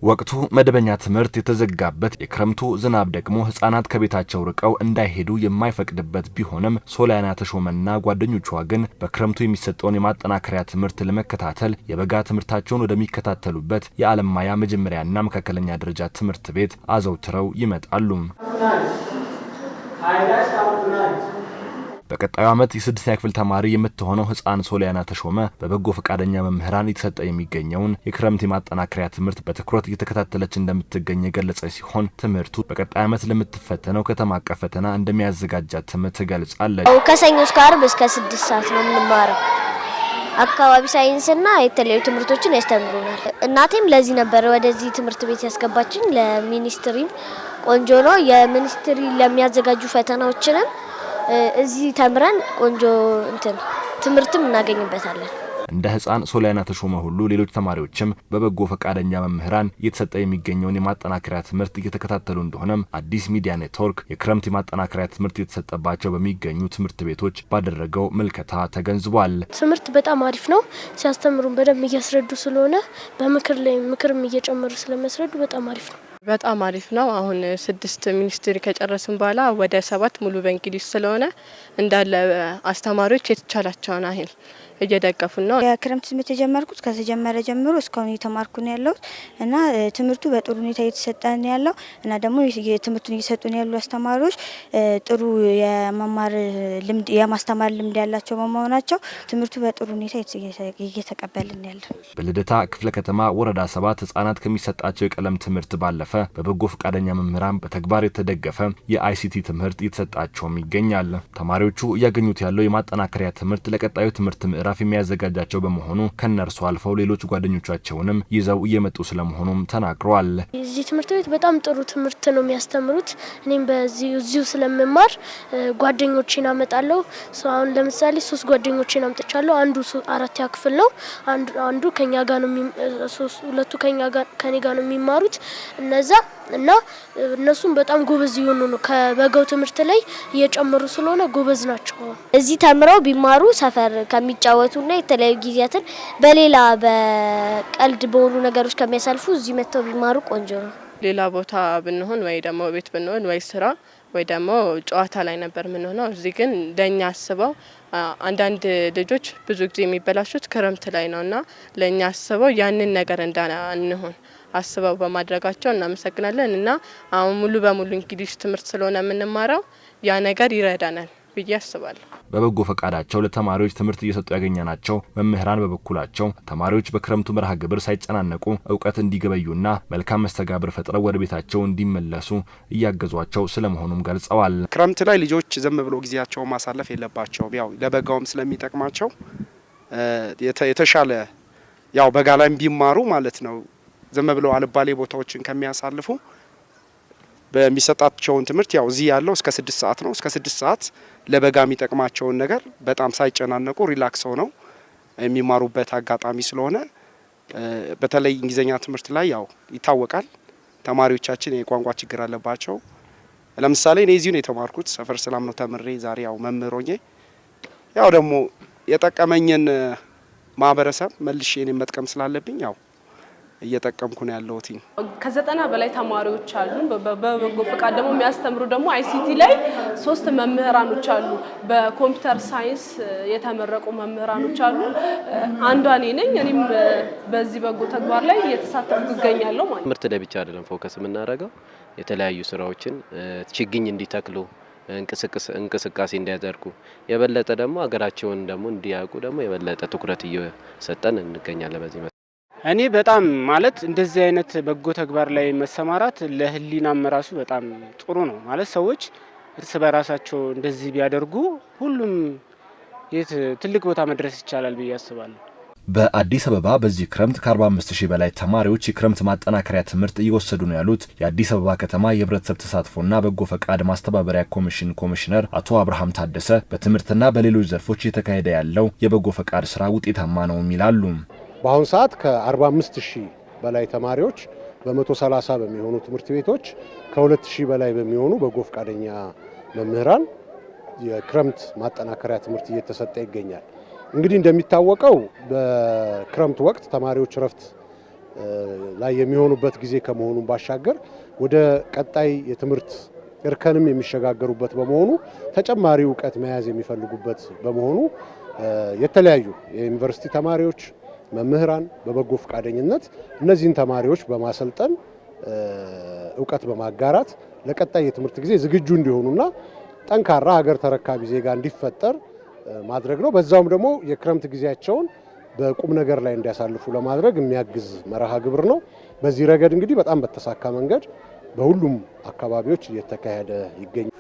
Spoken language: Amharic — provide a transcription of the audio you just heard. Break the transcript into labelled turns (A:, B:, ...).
A: ወቅቱ መደበኛ ትምህርት የተዘጋበት የክረምቱ ዝናብ ደግሞ ህፃናት ከቤታቸው ርቀው እንዳይሄዱ የማይፈቅድበት ቢሆንም ሶሊያና ተሾመና ጓደኞቿ ግን በክረምቱ የሚሰጠውን የማጠናከሪያ ትምህርት ለመከታተል የበጋ ትምህርታቸውን ወደሚከታተሉበት የአለማያ መጀመሪያና መካከለኛ ደረጃ ትምህርት ቤት አዘውትረው ይመጣሉ። በቀጣዩ ዓመት የ6ኛ ክፍል ተማሪ የምትሆነው ህፃን ሶሊያና ተሾመ በበጎ ፈቃደኛ መምህራን የተሰጠ የሚገኘውን የክረምት የማጠናከሪያ ትምህርት በትኩረት እየተከታተለች እንደምትገኝ የገለጸች ሲሆን ትምህርቱ በቀጣይ ዓመት ለምትፈተነው ከተማ አቀፍ ፈተና እንደሚያዘጋጃትም ትገልጻለች።
B: ከሰኞ እስከ ዓርብ እስከ 6 ሰዓት ነው የምንማረው። አካባቢ ሳይንስና የተለያዩ ትምህርቶችን ያስተምሩናል። እናቴም ለዚህ ነበር ወደዚህ ትምህርት ቤት ያስገባችኝ። ለሚኒስትሪም ቆንጆ ነው። የሚኒስትሪ ለሚያዘጋጁ ፈተናዎችንም እዚህ ተምረን ቆንጆ ትምህርትም እናገኝበታለን።
A: እንደ ህፃን ሶሊያና ተሾመ ሁሉ ሌሎች ተማሪዎችም በበጎ ፈቃደኛ መምህራን እየተሰጠ የሚገኘውን የማጠናከሪያ ትምህርት እየተከታተሉ እንደሆነም አዲስ ሚዲያ ኔትወርክ የክረምት የማጠናከሪያ ትምህርት የተሰጠባቸው በሚገኙ ትምህርት ቤቶች ባደረገው ምልከታ ተገንዝቧል።
C: ትምህርት በጣም አሪፍ ነው። ሲያስተምሩን በደንብ እያስረዱ ስለሆነ በምክር ላይ ምክርም እየጨመሩ ስለሚያስረዱ በጣም አሪፍ ነው።
D: በጣም አሪፍ ነው። አሁን 6 ሚኒስትሪ ከጨረስን በኋላ ወደ 7 ሙሉ በእንግሊዝ ስለሆነ እንዳለ አስተማሪዎች የተቻላቸውን ያህል እየደገፉን ነው።
E: የክረምት ትምህርት የጀመርኩት ከተጀመረ ጀምሮ እስካሁን እየተማርኩ ነው ያለው እና ትምህርቱ በጥሩ ሁኔታ እየተሰጠን ያለው እና ደግሞ የትምህርቱን እየሰጡን ያሉ አስተማሪዎች ጥሩ የመማር ልምድ የማስተማር ልምድ ያላቸው በመሆናቸው ትምህርቱ በጥሩ ሁኔታ እየተቀበልን ያለው።
A: በልደታ ክፍለ ከተማ ወረዳ 7 ህፃናት ከሚሰጣቸው የቀለም ትምህርት ባለፈ በበጎ ፈቃደኛ መምህራን በተግባር የተደገፈ የአይሲቲ ትምህርት እየተሰጣቸውም ይገኛል። ተማሪዎቹ እያገኙት ያለው የማጠናከሪያ ትምህርት ለቀጣዩ ትምህርት ምዕራፍ የሚያዘጋጃቸው በመሆኑ ከነርሱ አልፈው ሌሎች ጓደኞቻቸውንም ይዘው እየመጡ ስለመሆኑም ተናግረዋል።
C: እዚህ ትምህርት ቤት በጣም ጥሩ ትምህርት ነው የሚያስተምሩት። እኔም በዚሁ ስለምማር ጓደኞቼን አመጣለሁ። አሁን ለምሳሌ 3 ጓደኞቼን አምጥቻለሁ። አንዱ 4ኛ ክፍል ነው። አንዱ ከኛ ጋር ነው ሁለቱ ከኔ ጋር ነው የሚማሩት እና እነሱም በጣም ጎበዝ ይሆኑ ነው። ከበጋው ትምህርት ላይ እየጨመሩ ስለሆነ ጎበዝ ናቸው።
B: እዚህ ተምረው ቢማሩ ሰፈር ከሚጫወቱና የተለያዩ ጊዜያትን በሌላ በቀልድ በሆኑ ነገሮች ከሚያሳልፉ እዚህ መጥተው ቢማሩ ቆንጆ ነው።
D: ሌላ ቦታ ብንሆን ወይ ደግሞ ቤት ብንሆን ወይ ስራ ወይ ደግሞ ጨዋታ ላይ ነበር ምን ሆነው እዚህ ግን ለኛ አስበው አንዳንድ ልጆች ብዙ ጊዜ የሚበላሹት ክረምት ላይ ነውና ለኛ አስበው ያንን ነገር እንዳንሆን አስበው በማድረጋቸው እናመሰግናለን። እና አሁን ሙሉ በሙሉ እንግሊዝ ትምህርት ስለሆነ የምንማረው ያ ነገር ይረዳናል ብዬ አስባለሁ።
A: በበጎ ፈቃዳቸው ለተማሪዎች ትምህርት እየሰጡ ያገኘናቸው መምህራን በበኩላቸው ተማሪዎች በክረምቱ መርሃ ግብር ሳይጨናነቁ እውቀት እንዲገበዩና መልካም መስተጋብር ፈጥረው ወደ ቤታቸው እንዲመለሱ እያገዟቸው ስለመሆኑም ገልጸዋል።
F: ክረምት ላይ ልጆች ዝም ብሎ ጊዜያቸው ማሳለፍ የለባቸውም። ያው ለበጋውም ስለሚጠቅማቸው የተሻለ ያው በጋ ላይም ቢማሩ ማለት ነው ዝም ብለው አልባሌ ቦታዎችን ከሚያሳልፉ በሚሰጣቸውን ትምህርት ያው እዚህ ያለው እስከ 6 ሰዓት ነው። እስከ 6 ሰዓት ለበጋ የሚጠቅማቸውን ነገር በጣም ሳይጨናነቁ ሪላክስ ሆነው የሚማሩበት አጋጣሚ ስለሆነ በተለይ እንግሊዘኛ ትምህርት ላይ ያው ይታወቃል ተማሪዎቻችን የቋንቋ ችግር አለባቸው። ለምሳሌ እኔ እዚሁ ነው የተማርኩት ሰፈር ሰላም ነው ተምሬ ዛሬ ያው መምህር ሆኜ ያው ደግሞ የጠቀመኝን ማህበረሰብ መልሼ እኔ መጥቀም ስላለብኝ ያው እየተጠቀምኩ ነው ያለሁት።
G: ከ90 በላይ ተማሪዎች አሉ። በበጎ ፈቃድ ደግሞ የሚያስተምሩ ደግሞ አይሲቲ ላይ 3 መምህራኖች አሉ። በኮምፒውተር ሳይንስ የተመረቁ መምህራኖች አሉ። አንዷ እኔ ነኝ። እኔም በዚህ በጎ ተግባር ላይ እየተሳተፍኩ እገኛለሁ ማለት።
H: ትምህርት ላይ ብቻ አይደለም ፎከስ የምናደርገው የተለያዩ ስራዎችን ችግኝ እንዲተክሉ እንቅስቃሴ እንዲያደርጉ የበለጠ ደግሞ ሀገራቸውን ደግሞ እንዲያውቁ ደግሞ የበለጠ ትኩረት እየሰጠን እንገኛለን። በዚህ
I: እኔ በጣም ማለት እንደዚህ አይነት በጎ ተግባር ላይ መሰማራት ለህሊናም ራሱ በጣም ጥሩ ነው ማለት ሰዎች እርስ በራሳቸው እንደዚህ ቢያደርጉ ሁሉም ትልቅ ቦታ መድረስ ይቻላል ብዬ አስባለሁ።
A: በአዲስ አበባ በዚህ ክረምት ከ45000 በላይ ተማሪዎች የክረምት ማጠናከሪያ ትምህርት እየወሰዱ ነው ያሉት የአዲስ አበባ ከተማ የህብረተሰብ ተሳትፎና በጎ ፈቃድ ማስተባበሪያ ኮሚሽን ኮሚሽነር አቶ አብርሃም ታደሰ በትምህርትና በሌሎች ዘርፎች እየተካሄደ ያለው የበጎ ፈቃድ ስራ ውጤታማ ነው ይላሉ።
J: በአሁን ሰዓት ከ45000 በላይ ተማሪዎች በ130 በሚሆኑ ትምህርት ቤቶች ከ2000 በላይ በሚሆኑ በጎ ፈቃደኛ መምህራን የክረምት ማጠናከሪያ ትምህርት እየተሰጠ ይገኛል። እንግዲህ እንደሚታወቀው በክረምት ወቅት ተማሪዎች ረፍት ላይ የሚሆኑበት ጊዜ ከመሆኑ ባሻገር ወደ ቀጣይ የትምህርት እርከንም የሚሸጋገሩበት በመሆኑ ተጨማሪ ዕውቀት መያዝ የሚፈልጉበት በመሆኑ የተለያዩ የዩኒቨርሲቲ ተማሪዎች፣ መምህራን በበጎ ፈቃደኝነት እነዚህን ተማሪዎች በማሰልጠን ዕውቀት በማጋራት ለቀጣይ የትምህርት ጊዜ ዝግጁ እንዲሆኑና ጠንካራ ሀገር ተረካቢ ዜጋ እንዲፈጠር ማድረግ ነው። በዛውም ደግሞ የክረምት ጊዜያቸውን በቁም ነገር ላይ እንዲያሳልፉ ለማድረግ የሚያግዝ መርሃ ግብር ነው። በዚህ ረገድ እንግዲህ በጣም በተሳካ መንገድ በሁሉም አካባቢዎች እየተካሄደ ይገኛል።